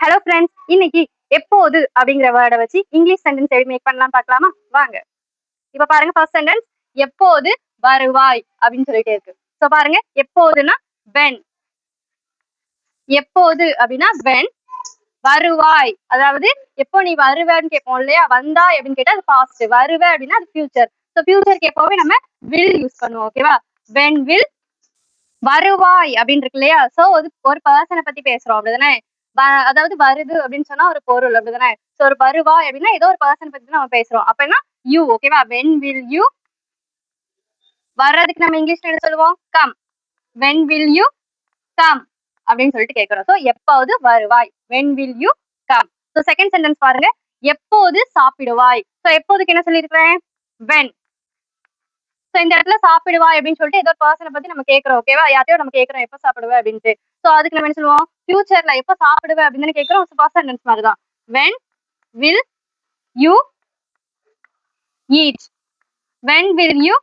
Hello friends, இன்னைக்கு எப்போது அப்படிங்கிற வேர்டை வச்சு இங்கிலீஷ் சென்டென்ஸ் எப்படி மேக் பண்ணலாம் பார்க்கலாமா? வாங்க. இப்ப பாருங்க, ஃபர்ஸ்ட் சென்டென்ஸ் எப்போது வருவாய் அப்படின்னு சொல்லிட்டே இருக்கு. சோ பாருங்க, எப்போதுன்னா when. எப்போது அப்படின்னா when. வருவாய் அதாவது எப்போ நீ வருவேன்னு கேட்போம் இல்லையா? வந்தாய் அப்படின்னு கேட்டா அது பாஸ்ட், வருவ அப்படின்னா அது ஃபியூச்சர். ஸோ ஃபியூச்சருக்கு எப்பவுமே நம்ம வில் யூஸ் பண்ணுவோம். ஓகேவா? when will. வருவாய் அப்படின்னு இருக்கு இல்லையா? சோ ஒரு பர்சனை பத்தி பேசுறோம் அப்படிதானே? அதாவது வருது அப்படின்னு சொன்னா ஒரு பொருள் அப்படிதானே? சோ ஒரு வருவாய் அப்படின்னா ஏதோ ஒரு பர்சன் பத்தி நம்ம பேசுறோம். அப்பனா யூ. ஓகேவா? when will you. வர்றதுக்கு நம்ம இங்கிலீஷ்ல என்ன சொல்லுவோம்? Come. when will you come அப்படின்னு சொல்லிட்டு கேட்கிறோம். சோ எப்போது வருவாய், when will you come. So second sentence பாருங்க, எப்போது சாப்பிடுவாய். சோ எப்போதுக்கு என்ன சொல்லியிருக்கிறேன்? when. சோ இந்த இடத்துல சாப்பிடுவாய் அப்படின்னு சொல்லிட்டு ஏதோ பர்சனை பத்தி நம்ம கேட்கிறோம். ஓகேவா? யார்ட்டையோ நம்ம கேட்கிறோம் எப்ப சாப்பிடுவேன் அப்படின்ட்டு. சோ அதுக்கு நம்ம என்ன சொல்லுவோம்? ஃபியூச்சர்ல எப்ப சாப்பிடுவேன் அப்படின்னு கேட்கிறோம். ஃபர்ஸ்ட் சென்டென்ஸ் மாதிரி தான். when will you eat. when will you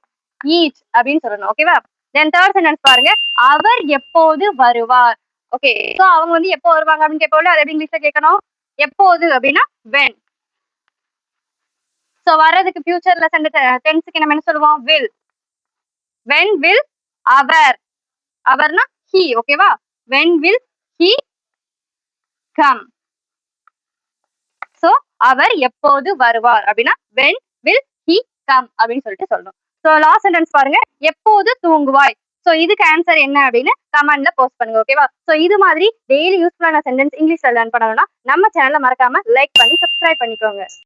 eat அப்படின்னு சொல்லணும். ஓகேவா? தென் தேர்ட் சென்டென்ஸ் பாருங்க, அவர் எப்போது வருவார். ஓகே, சோ அவங்க வந்து எப்போ வருவாங்க அப்படின்னு கேட்போம்ல, அது எப்படி இங்கிலீஷ்ல கேட்கணும்? எப்போது அப்படின்னா when. சோ வர்றதுக்கு ஃபியூச்சர்ல டென்ஸ்க்கு நம்ம என்ன சொல்லுவோம்? will. when will அவர். அவர்னா he. ஓகேவா? when will he come. So அவர் எப்போது வருவார் அப்படின்னா when will he come அப்படின்னு சொல்லிட்டு சொல்லணும். சோ லாஸ்ட் சென்டென்ஸ் பாருங்க, எப்போது தூங்குவாய். சோ இதுக்கு ஆன்சர் என்ன அப்படின்னு கமெண்ட்ல போஸ்ட் பண்ணுங்க. ஓகேவா? சோ இது மாதிரி டெய்லி யூஸ்ஃபுல்லான சென்டென்ஸ் இங்கிலீஷ்ல லேர்ன் பண்ணணும்னா நம்ம சேனலை மறக்காம லைக் பண்ணி சப்ஸ்கிரைப் பண்ணிக்கோங்க.